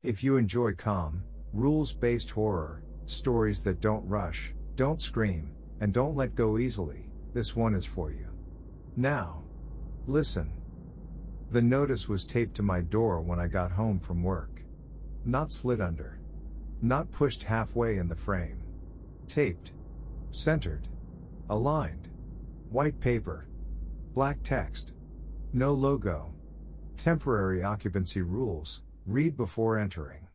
If you enjoy calm, rules-based horror, stories that don't rush, don't scream, and don't let go easily, this one is for you. Now, listen. The notice was taped to my door when I got home from work. Not slid under. Not pushed halfway in the frame. Taped. Centered. Aligned. White paper. Black text. No logo. Temporary occupancy rules, read before entering.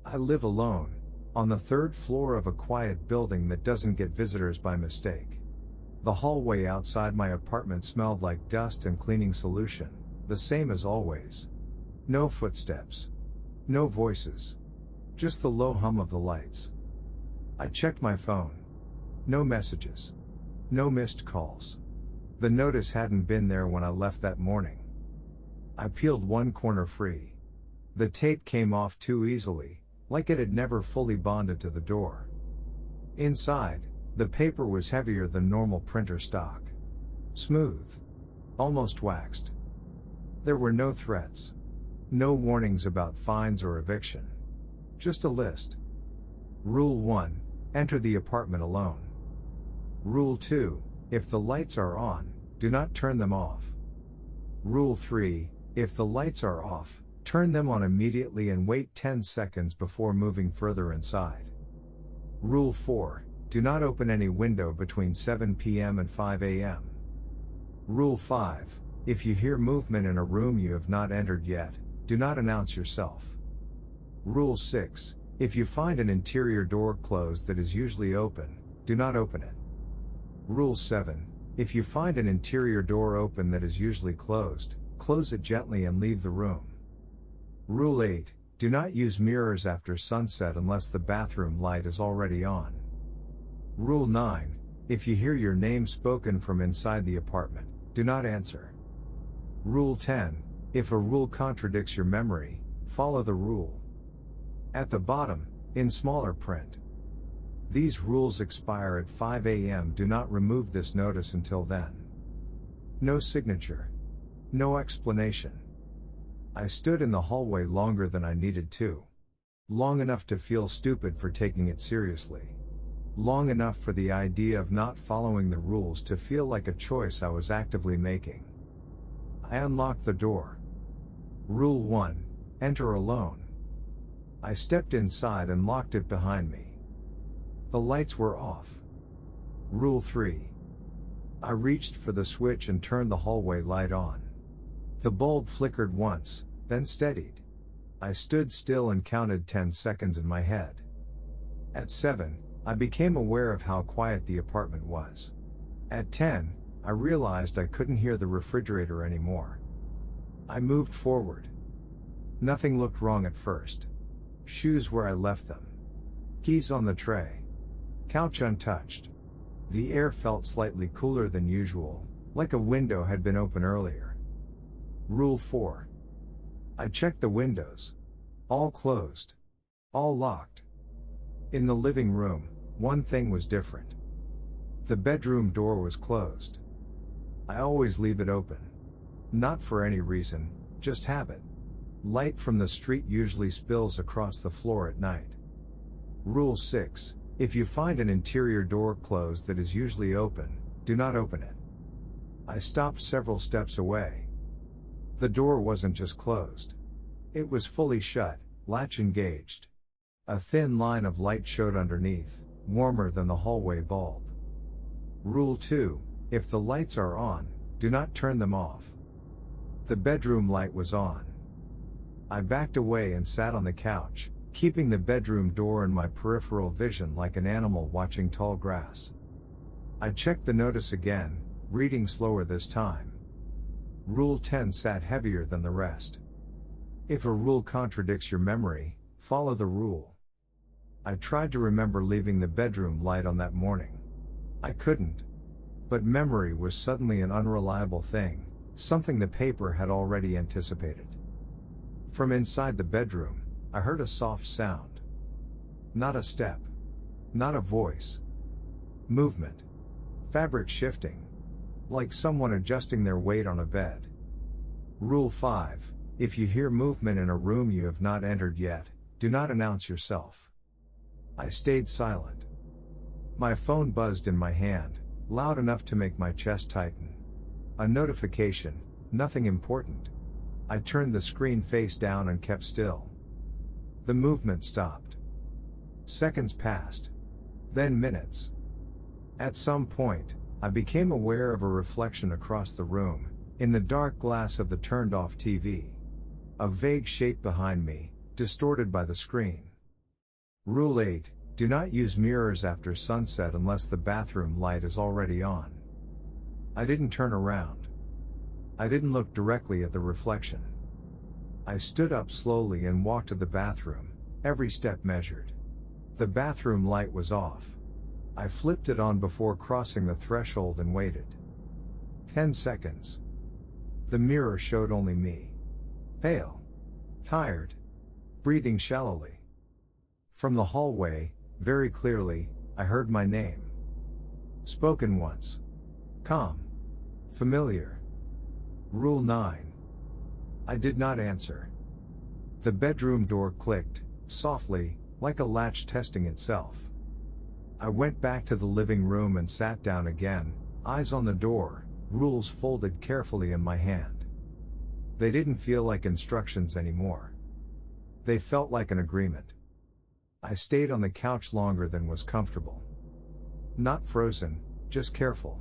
I live alone, on the third floor of a quiet building that doesn't get visitors by mistake. The hallway outside my apartment smelled like dust and cleaning solution, the same as always. No footsteps. No voices. Just the low hum of the lights. I checked my phone. No messages. No missed calls. The notice hadn't been there when I left that morning. I peeled one corner free. The tape came off too easily, like it had never fully bonded to the door. Inside, the paper was heavier than normal printer stock. Smooth. Almost waxed. There were no threats. No warnings about fines or eviction. Just a list. Rule 1, enter the apartment alone. Rule 2, if the lights are on, do not turn them off. Rule 3, if the lights are off, turn them on immediately and wait 10 seconds before moving further inside. Rule 4, do not open any window between 7 p.m. and 5 a.m. Rule 5, if you hear movement in a room you have not entered yet, do not announce yourself. Rule 6, if you find an interior door closed that is usually open, do not open it. Rule 7, if you find an interior door open that is usually closed, close it gently and leave the room. Rule 8, do not use mirrors after sunset unless the bathroom light is already on. Rule 9, if you hear your name spoken from inside the apartment, do not answer. Rule 10, if a rule contradicts your memory, follow the rule. At the bottom, in smaller print. These rules expire at 5 a.m. Do not remove this notice until then. No signature. No explanation. I stood in the hallway longer than I needed to. Long enough to feel stupid for taking it seriously. Long enough for the idea of not following the rules to feel like a choice I was actively making. I unlocked the door. Rule 1, enter alone. I stepped inside and locked it behind me. The lights were off. Rule 3. I reached for the switch and turned the hallway light on. The bulb flickered once, then steadied. I stood still and counted 10 seconds in my head. At 7, I became aware of how quiet the apartment was. At 10, I realized I couldn't hear the refrigerator anymore. I moved forward. Nothing looked wrong at first. Shoes where I left them. Keys on the tray. Couch untouched. The air felt slightly cooler than usual, like a window had been open earlier. Rule 4. I checked the windows. All closed. All locked. In the living room, one thing was different. The bedroom door was closed. I always leave it open. Not for any reason, just habit. Light from the street usually spills across the floor at night. Rule 6. If you find an interior door closed that is usually open, do not open it. I stopped several steps away. The door wasn't just closed. It was fully shut, latch engaged. A thin line of light showed underneath, warmer than the hallway bulb. Rule 2. If the lights are on, do not turn them off. The bedroom light was on. I backed away and sat on the couch, keeping the bedroom door in my peripheral vision like an animal watching tall grass. I checked the notice again, reading slower this time. Rule 10 sat heavier than the rest. If a rule contradicts your memory, follow the rule. I tried to remember leaving the bedroom light on that morning. I couldn't. But memory was suddenly an unreliable thing, something the paper had already anticipated. From inside the bedroom, I heard a soft sound. Not a step. Not a voice. Movement. Fabric shifting. Like someone adjusting their weight on a bed. Rule 5. If you hear movement in a room you have not entered yet, do not announce yourself. I stayed silent. My phone buzzed in my hand, loud enough to make my chest tighten. A notification, nothing important. I turned the screen face down and kept still. The movement stopped. Seconds passed. Then minutes. At some point, I became aware of a reflection across the room, in the dark glass of the turned-off TV. A vague shape behind me, distorted by the screen. Rule 8, do not use mirrors after sunset unless the bathroom light is already on. I didn't turn around. I didn't look directly at the reflection. I stood up slowly and walked to the bathroom, every step measured. The bathroom light was off. I flipped it on before crossing the threshold and waited. 10 seconds. The mirror showed only me. Pale. Tired. Breathing shallowly. From the hallway, very clearly, I heard my name. Spoken once. Calm. Familiar. Rule 9. I did not answer. The bedroom door clicked, softly, like a latch testing itself. I went back to the living room and sat down again, eyes on the door, rules folded carefully in my hand. They didn't feel like instructions anymore. They felt like an agreement. I stayed on the couch longer than was comfortable. Not frozen, just careful.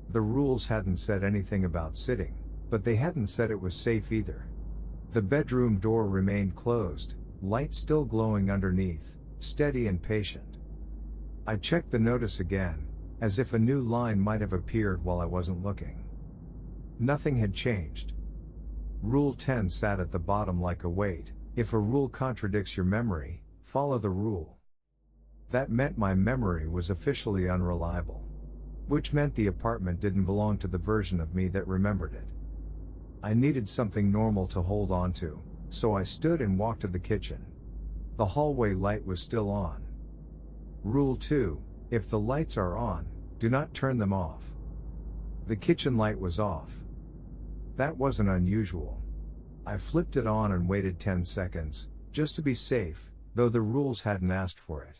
The rules hadn't said anything about sitting, but they hadn't said it was safe either. The bedroom door remained closed, light still glowing underneath, steady and patient. I checked the notice again, as if a new line might have appeared while I wasn't looking. Nothing had changed. Rule 10 sat at the bottom like a weight. If a rule contradicts your memory, follow the rule. That meant my memory was officially unreliable. Which meant the apartment didn't belong to the version of me that remembered it. I needed something normal to hold on to, so I stood and walked to the kitchen. The hallway light was still on. Rule 2, if the lights are on, do not turn them off. The kitchen light was off. That wasn't unusual. I flipped it on and waited 10 seconds, just to be safe, though the rules hadn't asked for it.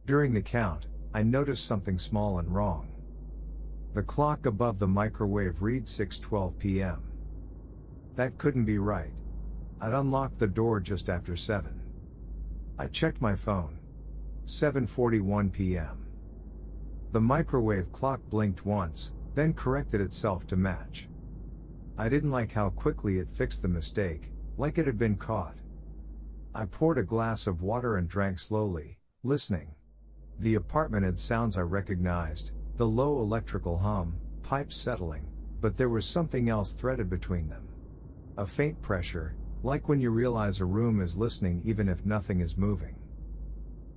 During the count, I noticed something small and wrong. The clock above the microwave read 6:12 p.m. That couldn't be right. I'd unlocked the door just after 7. I checked my phone. 7:41 p.m. The microwave clock blinked once, then corrected itself to match. I didn't like how quickly it fixed the mistake, like it had been caught. I poured a glass of water and drank slowly, listening. The apartment had sounds I recognized, the low electrical hum, pipes settling, but there was something else threaded between them. A faint pressure, like when you realize a room is listening even if nothing is moving.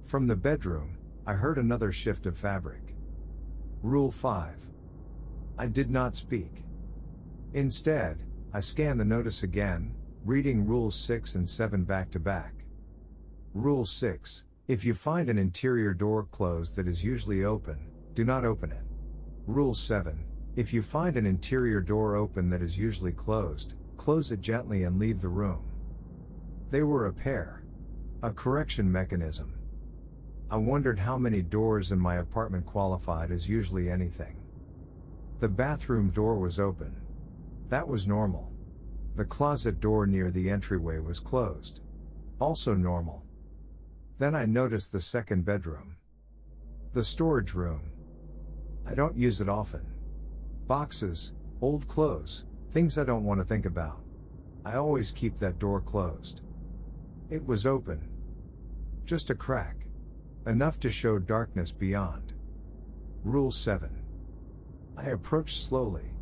From the bedroom, I heard another shift of fabric. Rule 5. I did not speak. Instead, I scanned the notice again, reading Rules 6 and 7 back to back. Rule 6, if you find an interior door closed that is usually open, do not open it. Rule 7, if you find an interior door open that is usually closed, close it gently and leave the room. They were a pair. A correction mechanism. I wondered how many doors in my apartment qualified as usually anything. The bathroom door was open. That was normal. The closet door near the entryway was closed. Also normal. Then I noticed the second bedroom. The storage room. I don't use it often. Boxes, old clothes, things I don't want to think about. I always keep that door closed. It was open. Just a crack. Enough to show darkness beyond. Rule 7. I approached slowly.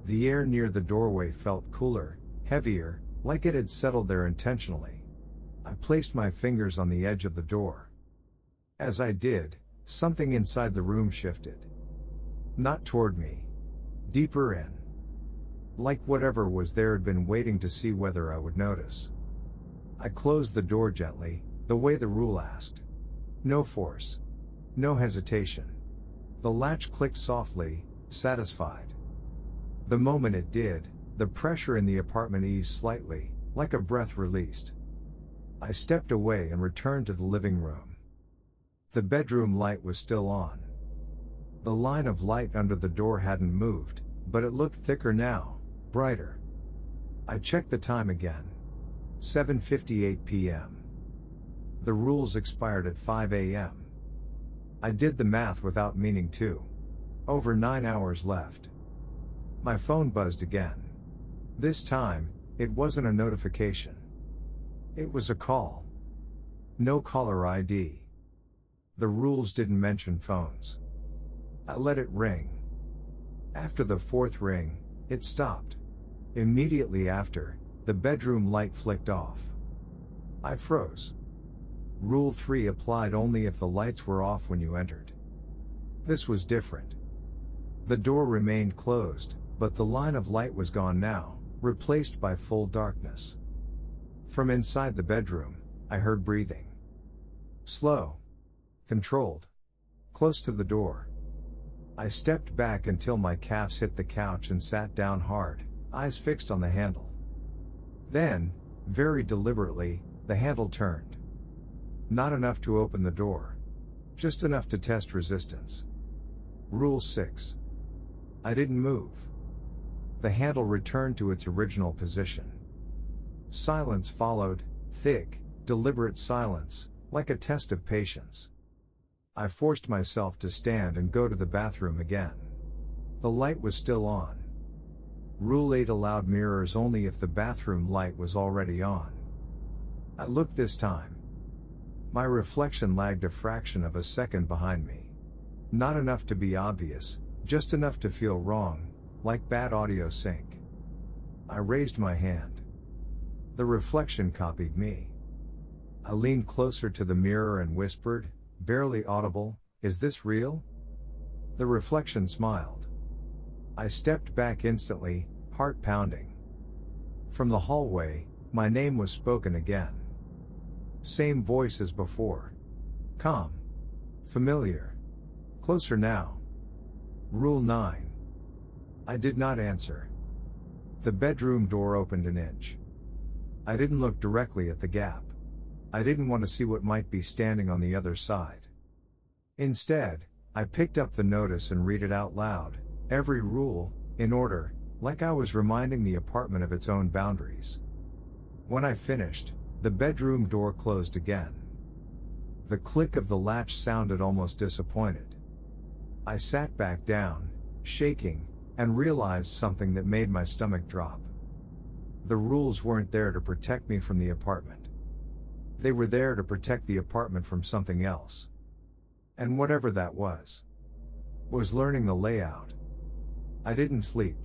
The air near the doorway felt cooler, heavier, like it had settled there intentionally. I placed my fingers on the edge of the door. As I did, something inside the room shifted. Not toward me. Deeper in. Like whatever was there had been waiting to see whether I would notice. I closed the door gently, the way the rule asked. No force. No hesitation. The latch clicked softly, satisfied. The moment it did, the pressure in the apartment eased slightly, like a breath released. I stepped away and returned to the living room. The bedroom light was still on. The line of light under the door hadn't moved, but it looked thicker now, brighter. I checked the time again. 7:58 p.m. The rules expired at 5 a.m. I did the math without meaning to. Over 9 hours left. My phone buzzed again. This time, it wasn't a notification. It was a call. No caller ID. The rules didn't mention phones. I let it ring. After the fourth ring, it stopped. Immediately after, the bedroom light flicked off. I froze. Rule 3 applied only if the lights were off when you entered. This was different. The door remained closed, but the line of light was gone now, replaced by full darkness. From inside the bedroom, I heard breathing. Slow. Controlled. Close to the door. I stepped back until my calves hit the couch and sat down hard, eyes fixed on the handle. Then, very deliberately, the handle turned. Not enough to open the door. Just enough to test resistance. Rule 6. I didn't move. The handle returned to its original position. Silence followed, thick, deliberate silence, like a test of patience. I forced myself to stand and go to the bathroom again. The light was still on. Rule 8 allowed mirrors only if the bathroom light was already on. I looked this time. My reflection lagged a fraction of a second behind me. Not enough to be obvious, just enough to feel wrong, like bad audio sync. I raised my hand. The reflection copied me. I leaned closer to the mirror and whispered, barely audible, "Is this real?" The reflection smiled. I stepped back instantly, heart pounding. From the hallway, my name was spoken again. Same voice as before. Calm. Familiar. Closer now. Rule 9. I did not answer. The bedroom door opened an inch. I didn't look directly at the gap. I didn't want to see what might be standing on the other side. Instead, I picked up the notice and read it out loud, every rule, in order, like I was reminding the apartment of its own boundaries. When I finished, the bedroom door closed again. The click of the latch sounded almost disappointed. I sat back down, shaking, and realized something that made my stomach drop. The rules weren't there to protect me from the apartment. They were there to protect the apartment from something else. And whatever that was learning the layout. I didn't sleep.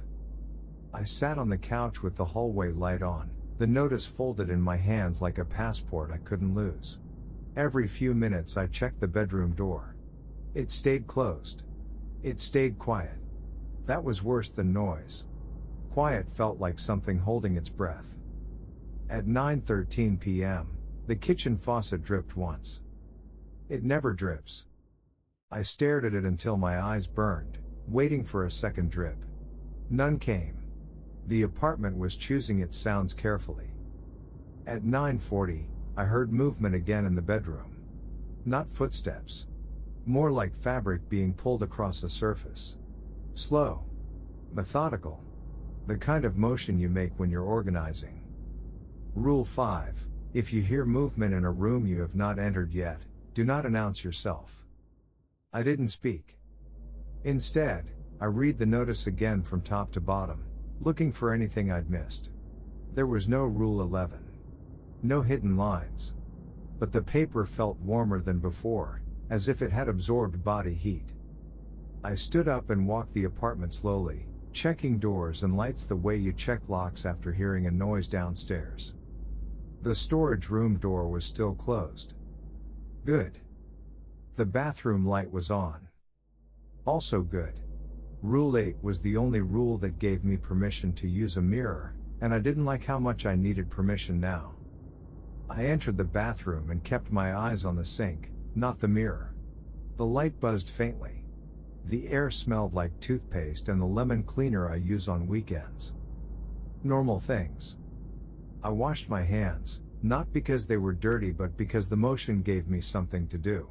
I sat on the couch with the hallway light on, the notice folded in my hands like a passport I couldn't lose. Every few minutes I checked the bedroom door. It stayed closed. It stayed quiet. That was worse than noise. Quiet felt like something holding its breath. At 9:13 p.m., the kitchen faucet dripped once. It never drips. I stared at it until my eyes burned, waiting for a second drip. None came. The apartment was choosing its sounds carefully. At 9:40, I heard movement again in the bedroom. Not footsteps. More like fabric being pulled across a surface. Slow. Methodical. The kind of motion you make when you're organizing. Rule 5. If you hear movement in a room you have not entered yet, do not announce yourself. I didn't speak. Instead, I read the notice again from top to bottom, looking for anything I'd missed. There was no Rule 11. No hidden lines. But the paper felt warmer than before, as if it had absorbed body heat. I stood up and walked the apartment slowly, checking doors and lights the way you check locks after hearing a noise downstairs. The storage room door was still closed. Good. The bathroom light was on. Also good. Rule 8 was the only rule that gave me permission to use a mirror, and I didn't like how much I needed permission now. I entered the bathroom and kept my eyes on the sink, not the mirror. The light buzzed faintly. The air smelled like toothpaste and the lemon cleaner I use on weekends. Normal things. I washed my hands, not because they were dirty but because the motion gave me something to do.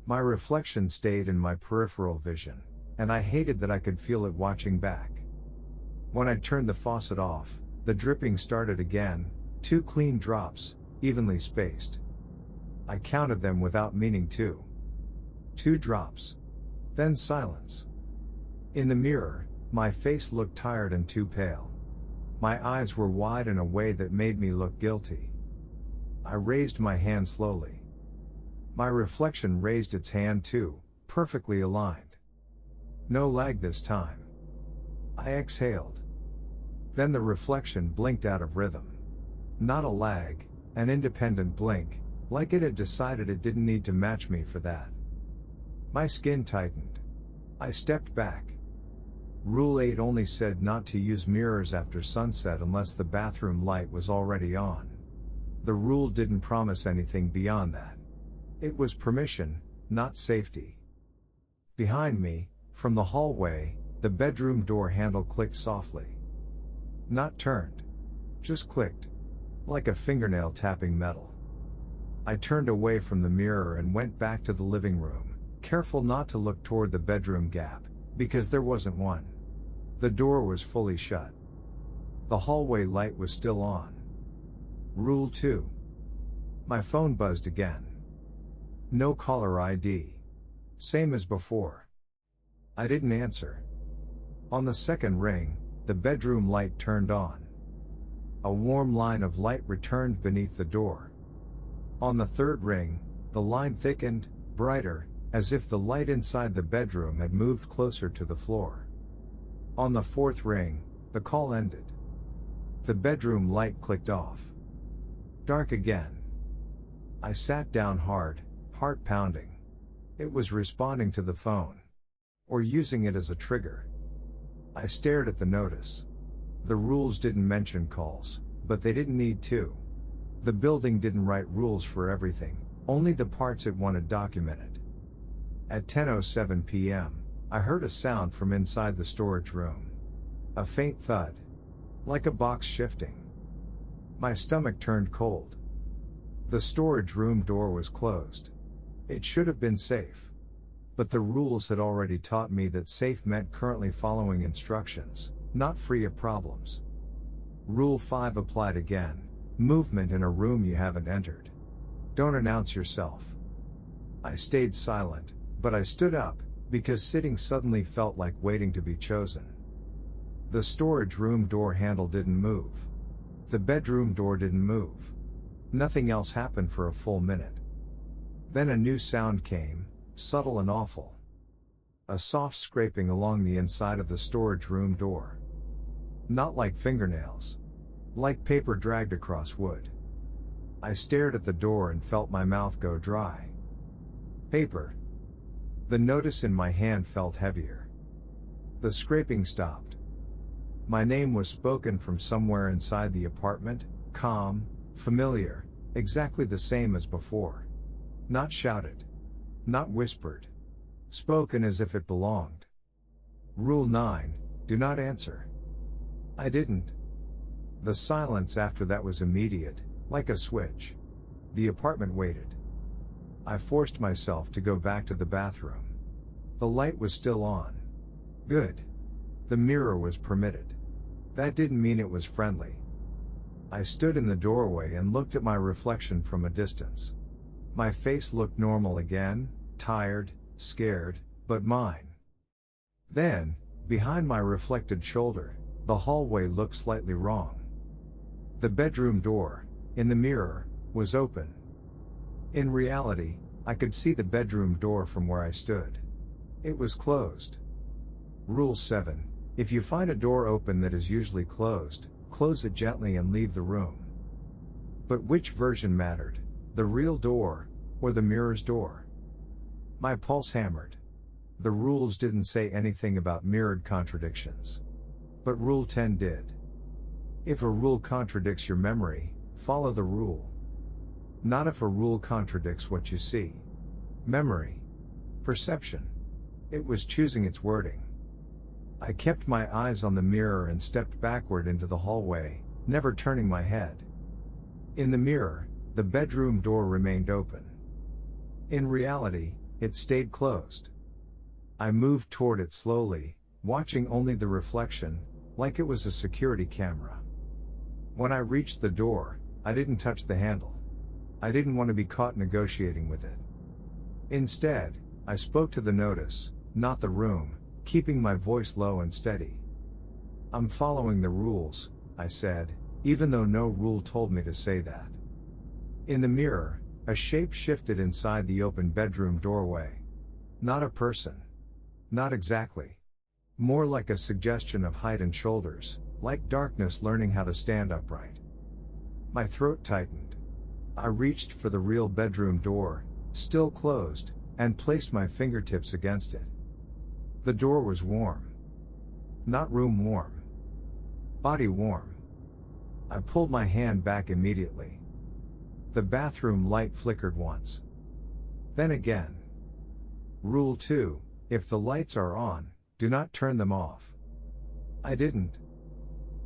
My reflection stayed in my peripheral vision, and I hated that I could feel it watching back. When I turned the faucet off, the dripping started again, 2 clean drops, evenly spaced. I counted them without meaning to. 2 drops. Then silence. In the mirror, my face looked tired and too pale. My eyes were wide in a way that made me look guilty. I raised my hand slowly. My reflection raised its hand too, perfectly aligned. No lag this time. I exhaled. Then the reflection blinked out of rhythm. Not a lag, an independent blink, like it had decided it didn't need to match me for that. My skin tightened. I stepped back. Rule 8 only said not to use mirrors after sunset unless the bathroom light was already on. The rule didn't promise anything beyond that. It was permission, not safety. Behind me, from the hallway, the bedroom door handle clicked softly. Not turned. Just clicked. Like a fingernail tapping metal. I turned away from the mirror and went back to the living room, careful not to look toward the bedroom gap, because there wasn't one. The door was fully shut. The hallway light was still on. Rule 2. My phone buzzed again. No caller ID. Same as before. I didn't answer. On the second ring, the bedroom light turned on. A warm line of light returned beneath the door. On the third ring, the line thickened, brighter, as if the light inside the bedroom had moved closer to the floor. On the fourth ring, the call ended. The bedroom light clicked off. Dark again. I sat down hard, heart pounding. It was responding to the phone. Or using it as a trigger. I stared at the notice. The rules didn't mention calls, but they didn't need to. The building didn't write rules for everything, only the parts it wanted documented. At 10:07 p.m., I heard a sound from inside the storage room. A faint thud. Like a box shifting. My stomach turned cold. The storage room door was closed. It should have been safe. But the rules had already taught me that safe meant currently following instructions, not free of problems. Rule 5 applied again: movement in a room you haven't entered. Don't announce yourself. I stayed silent, but I stood up, because sitting suddenly felt like waiting to be chosen. The storage room door handle didn't move. The bedroom door didn't move. Nothing else happened for a full minute. Then a new sound came, subtle and awful. A soft scraping along the inside of the storage room door. Not like fingernails. Like paper dragged across wood. I stared at the door and felt my mouth go dry. Paper. The notice in my hand felt heavier. The scraping stopped. My name was spoken from somewhere inside the apartment, calm, familiar, exactly the same as before. Not shouted. Not whispered. Spoken as if it belonged. Rule 9, do not answer. I didn't. The silence after that was immediate, like a switch. The apartment waited. I forced myself to go back to the bathroom. The light was still on. Good. The mirror was permitted. That didn't mean it was friendly. I stood in the doorway and looked at my reflection from a distance. My face looked normal again, tired, scared, but mine. Then, behind my reflected shoulder, the hallway looked slightly wrong. The bedroom door, in the mirror, was open. In reality, I could see the bedroom door from where I stood. It was closed. Rule 7, if you find a door open that is usually closed, close it gently and leave the room. But which version mattered, the real door, or the mirror's door? My pulse hammered. The rules didn't say anything about mirrored contradictions. But Rule 10 did. If a rule contradicts your memory, follow the rule. Not if a rule contradicts what you see. Memory. Perception. It was choosing its wording. I kept my eyes on the mirror and stepped backward into the hallway, never turning my head. In the mirror, the bedroom door remained open. In reality, it stayed closed. I moved toward it slowly, watching only the reflection, like it was a security camera. When I reached the door, I didn't touch the handle. I didn't want to be caught negotiating with it. Instead, I spoke to the notice, not the room, keeping my voice low and steady. "I'm following the rules," I said, even though no rule told me to say that. In the mirror, a shape shifted inside the open bedroom doorway. Not a person. Not exactly. More like a suggestion of height and shoulders, like darkness learning how to stand upright. My throat tightened. I reached for the real bedroom door, still closed, and placed my fingertips against it. The door was warm. Not room warm. Body warm. I pulled my hand back immediately. The bathroom light flickered once. Then again. Rule 2, if the lights are on, do not turn them off. I didn't.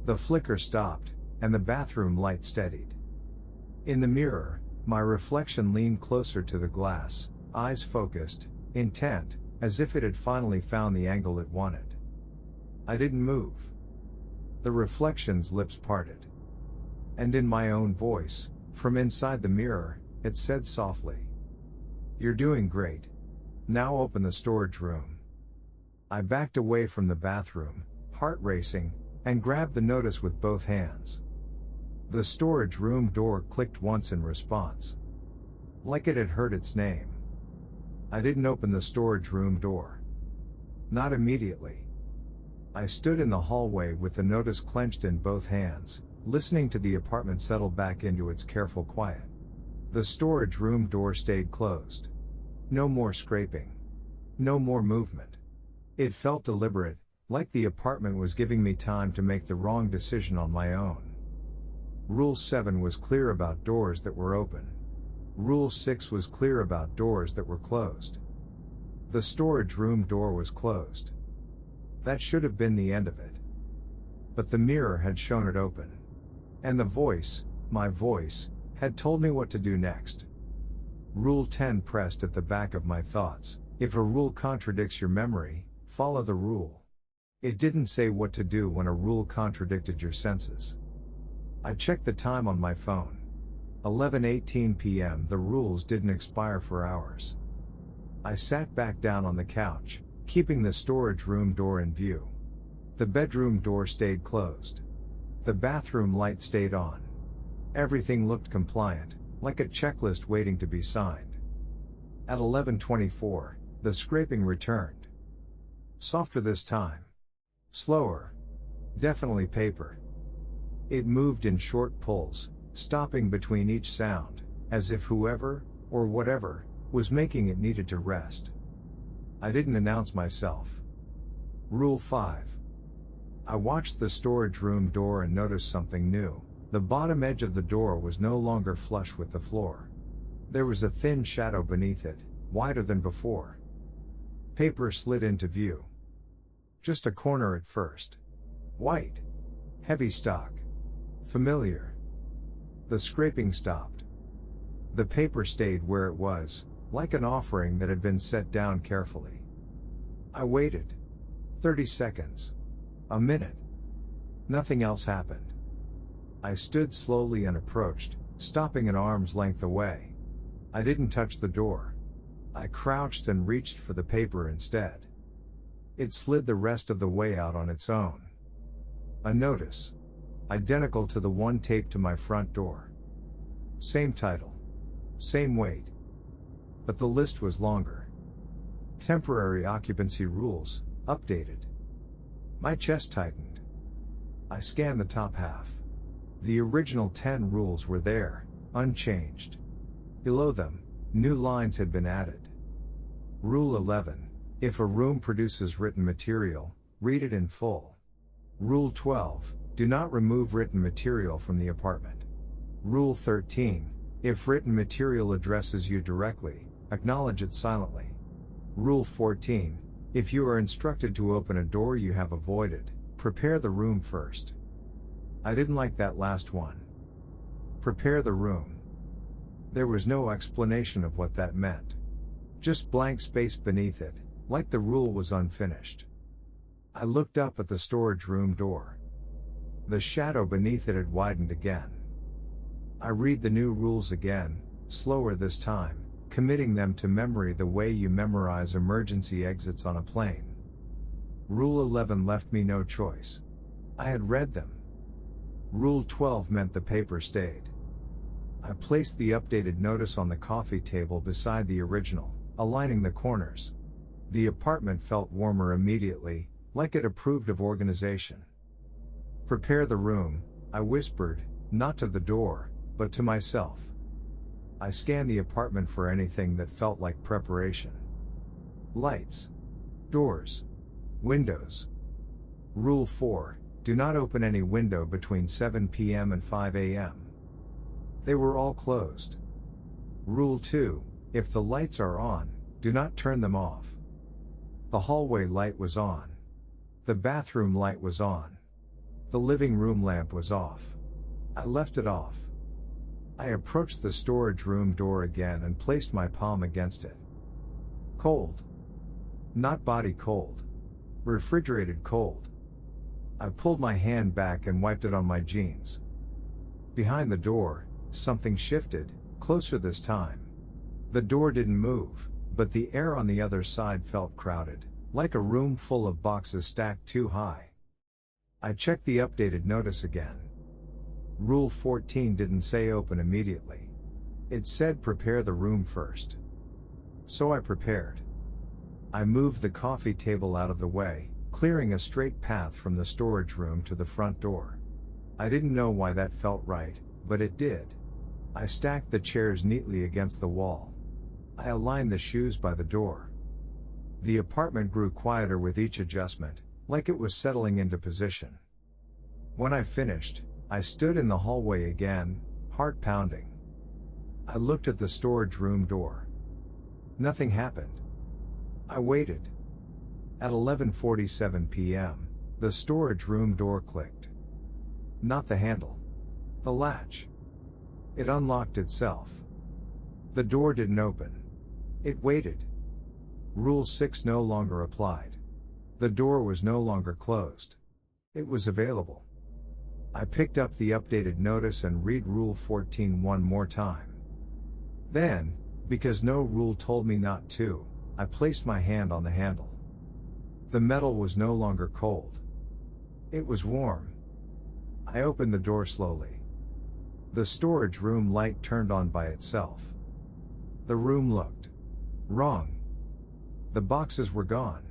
The flicker stopped, and the bathroom light steadied. In the mirror, my reflection leaned closer to the glass, eyes focused, intent, as if it had finally found the angle it wanted. I didn't move. The reflection's lips parted. And in my own voice, from inside the mirror, it said softly, "You're doing great. Now open the storage room." I backed away from the bathroom, heart racing, and grabbed the notice with both hands. The storage room door clicked once in response. Like it had heard its name. I didn't open the storage room door. Not immediately. I stood in the hallway with the notice clenched in both hands, listening to the apartment settle back into its careful quiet. The storage room door stayed closed. No more scraping. No more movement. It felt deliberate, like the apartment was giving me time to make the wrong decision on my own. Rule 7 was clear about doors that were open. Rule 6 was clear about doors that were closed. The storage room door was closed. That should have been the end of it. But the mirror had shown it open. And the voice, my voice, had told me what to do next. Rule 10 pressed at the back of my thoughts. If a rule contradicts your memory, follow the rule. It didn't say what to do when a rule contradicted your senses. I checked the time on my phone. 11:18 p.m. The rules didn't expire for hours. I sat back down on the couch, keeping the storage room door in view. The bedroom door stayed closed. The bathroom light stayed on. Everything looked compliant, like a checklist waiting to be signed. At 11:24, the scraping returned. Softer this time. Slower. Definitely paper. It moved in short pulls, stopping between each sound, as if whoever, or whatever, was making it needed to rest. I didn't announce myself. Rule 5. I watched the storage room door and noticed something new. The bottom edge of the door was no longer flush with the floor. There was a thin shadow beneath it, wider than before. Paper slid into view. Just a corner at first. White. Heavy stock. Familiar. The scraping stopped. The paper stayed where it was, like an offering that had been set down carefully. I waited. 30 seconds. A minute. Nothing else happened. I stood slowly and approached, stopping an arm's length away. I didn't touch the door. I crouched and reached for the paper instead. It slid the rest of the way out on its own. A notice. Identical to the one taped to my front door. Same title. Same weight. But the list was longer. Temporary occupancy rules, updated. My chest tightened. I scanned the top half. The original 10 rules were there, unchanged. Below them, new lines had been added. Rule 11. If a room produces written material, read it in full. Rule 12. Do not remove written material from the apartment. Rule 13. If written material addresses you directly, acknowledge it silently. Rule 14. If you are instructed to open a door you have avoided, prepare the room first. I didn't like that last one. Prepare the room. There was no explanation of what that meant. Just blank space beneath it, like the rule was unfinished. I looked up at the storage room door. The shadow beneath it had widened again. I read the new rules again, slower this time, committing them to memory the way you memorize emergency exits on a plane. Rule 11 left me no choice. I had read them. Rule 12 meant the paper stayed. I placed the updated notice on the coffee table beside the original, aligning the corners. The apartment felt warmer immediately, like it approved of organization. Prepare the room, I whispered, not to the door, but to myself. I scanned the apartment for anything that felt like preparation. Lights. Doors. Windows. Rule 4, do not open any window between 7 p.m. and 5 a.m. They were all closed. Rule 2, if the lights are on, do not turn them off. The hallway light was on. The bathroom light was on. The living room lamp was off. I left it off. I approached the storage room door again and placed my palm against it. Cold. Not body cold. Refrigerated cold. I pulled my hand back and wiped it on my jeans. Behind the door, something shifted, closer this time. The door didn't move, but the air on the other side felt crowded, like a room full of boxes stacked too high. I checked the updated notice again. Rule 14 didn't say open immediately. It said prepare the room first. So I prepared. I moved the coffee table out of the way, clearing a straight path from the storage room to the front door. I didn't know why that felt right, but it did. I stacked the chairs neatly against the wall. I aligned the shoes by the door. The apartment grew quieter with each adjustment, like it was settling into position. When I finished, I stood in the hallway again, heart pounding. I looked at the storage room door. Nothing happened. I waited. At 11:47 p.m., the storage room door clicked. Not the handle. The latch. It unlocked itself. The door didn't open. It waited. Rule 6 no longer applied. The door was no longer closed. It was available. I picked up the updated notice and read Rule 14 one more time. Then, because no rule told me not to, I placed my hand on the handle. The metal was no longer cold. It was warm. I opened the door slowly. The storage room light turned on by itself. The room looked wrong. The boxes were gone.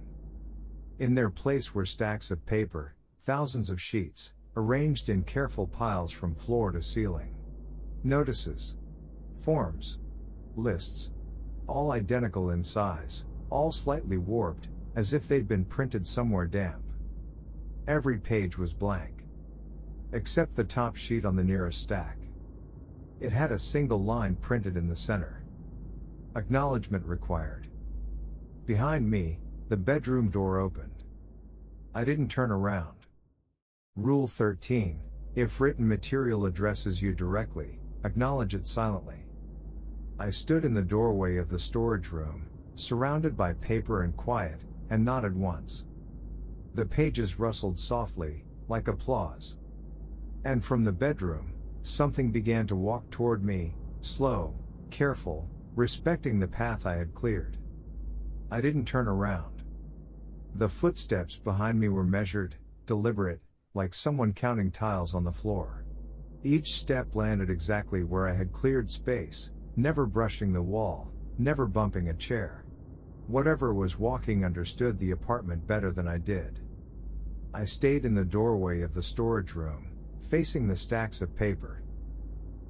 In their place were stacks of paper, thousands of sheets, arranged in careful piles from floor to ceiling. Notices. Forms. Lists. All identical in size, all slightly warped, as if they'd been printed somewhere damp. Every page was blank. Except the top sheet on the nearest stack. It had a single line printed in the center. Acknowledgement required. Behind me, the bedroom door opened. I didn't turn around. Rule 13, if written material addresses you directly, acknowledge it silently. I stood in the doorway of the storage room, surrounded by paper and quiet, and nodded once. The pages rustled softly, like applause. And from the bedroom, something began to walk toward me, slow, careful, respecting the path I had cleared. I didn't turn around. The footsteps behind me were measured, deliberate, like someone counting tiles on the floor. Each step landed exactly where I had cleared space, never brushing the wall, never bumping a chair. Whatever was walking understood the apartment better than I did. I stayed in the doorway of the storage room, facing the stacks of paper.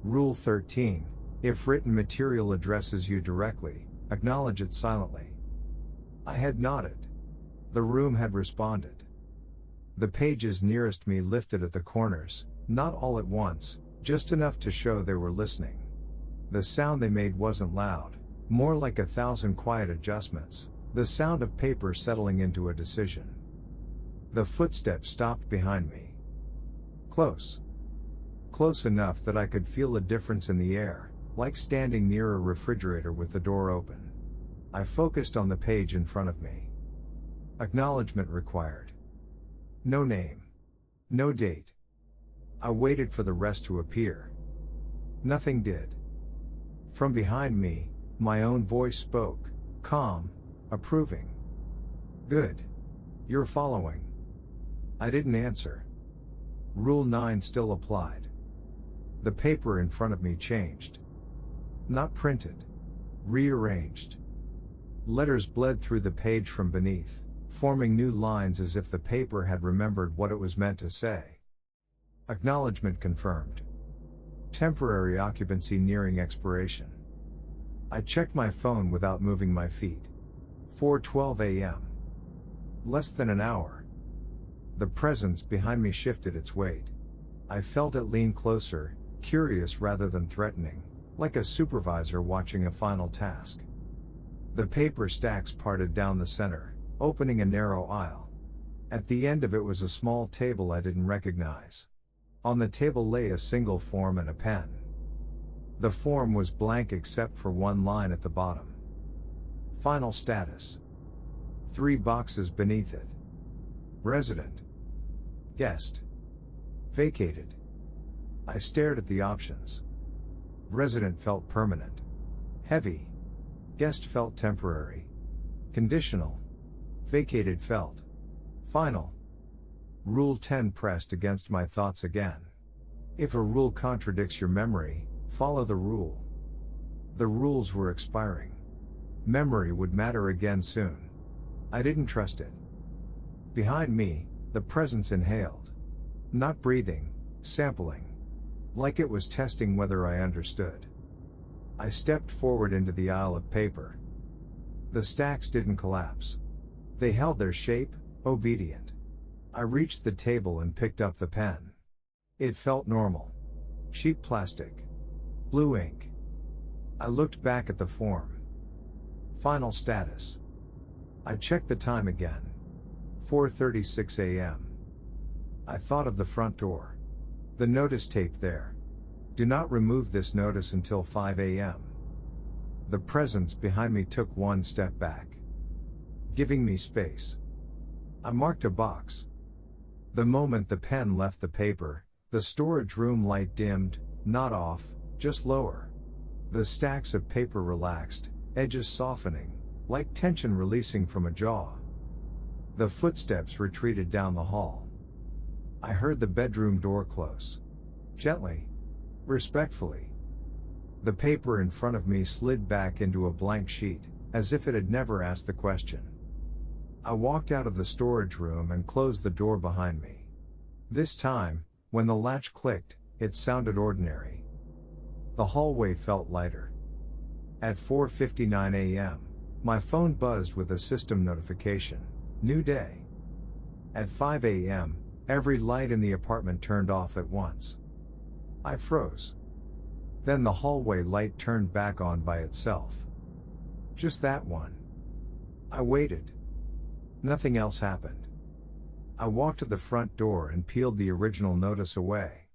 Rule 13, if written material addresses you directly, acknowledge it silently. I had nodded. The room had responded. The pages nearest me lifted at the corners, not all at once, just enough to show they were listening. The sound they made wasn't loud, more like 1,000 quiet adjustments, the sound of paper settling into a decision. The footsteps stopped behind me. Close. close enough that I could feel a difference in the air, like standing near a refrigerator with the door open. I focused on the page in front of me. Acknowledgement required. No name. No date. I waited for the rest to appear. Nothing did. From behind me, my own voice spoke, calm, approving. Good. You're following. I didn't answer. Rule 9 still applied. The paper in front of me changed. Not printed. Rearranged. Letters bled through the page from beneath, forming new lines as if the paper had remembered what it was meant to say. Acknowledgement confirmed. Temporary occupancy nearing expiration. I checked my phone without moving my feet. 4:12 a.m. Less than an hour. The presence behind me shifted its weight. I felt it lean closer, curious rather than threatening, like a supervisor watching a final task. The paper stacks parted down the center, opening a narrow aisle. At the end of it was a small table I didn't recognize. On the table lay a single form and a pen. The form was blank except for one line at the bottom. Final status. 3 boxes beneath it. Resident. Guest. Vacated. I stared at the options. Resident felt permanent. Heavy. Guest felt temporary. Conditional. Vacated felt final. Rule 10 pressed against my thoughts again. If a rule contradicts your memory, follow the rule. The rules were expiring. Memory would matter again soon. I didn't trust it. Behind me, the presence inhaled. Not breathing, sampling. Like it was testing whether I understood. I stepped forward into the aisle of paper. The stacks didn't collapse. They held their shape, obedient. I reached the table and picked up the pen. It felt normal. Cheap plastic. Blue ink. I looked back at the form. Final status. I checked the time again. 4:36 a.m. I thought of the front door. The notice taped there. Do not remove this notice until 5 a.m. The presence behind me took one step back, giving me space. I marked a box. The moment the pen left the paper, the storage room light dimmed, not off, just lower. The stacks of paper relaxed, edges softening, like tension releasing from a jaw. The footsteps retreated down the hall. I heard the bedroom door close. Gently. Respectfully. The paper in front of me slid back into a blank sheet, as if it had never asked the question. I walked out of the storage room and closed the door behind me. This time, when the latch clicked, it sounded ordinary. The hallway felt lighter. At 4:59 a.m., my phone buzzed with a system notification. New day. At 5 a.m., every light in the apartment turned off at once. I froze. Then the hallway light turned back on by itself. Just that one. I waited. Nothing else happened. I walked to the front door and peeled the original notice away.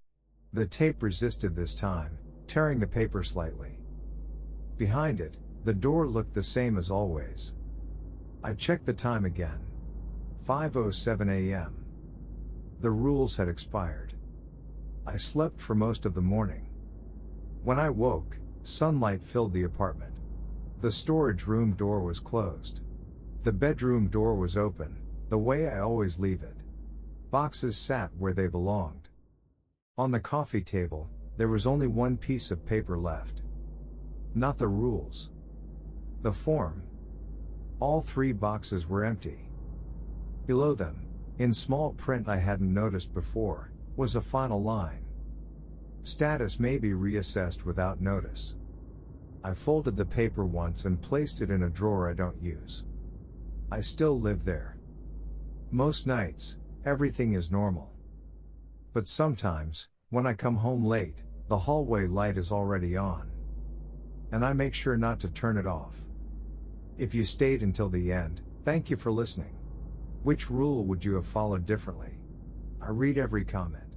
The tape resisted this time, tearing the paper slightly. Behind it, the door looked the same as always. I checked the time again. 5:07 a.m. The rules had expired. I slept for most of the morning. When I woke, sunlight filled the apartment. The storage room door was closed. The bedroom door was open, the way I always leave it. Boxes sat where they belonged. On the coffee table, there was only one piece of paper left. Not the rules. The form. All 3 boxes were empty. Below them, in small print I hadn't noticed before, was a final line. Status may be reassessed without notice. I folded the paper once and placed it in a drawer I don't use. I still live there. Most nights, everything is normal. But sometimes, when I come home late, the hallway light is already on. And I make sure not to turn it off. If you stayed until the end, thank you for listening. Which rule would you have followed differently? I read every comment.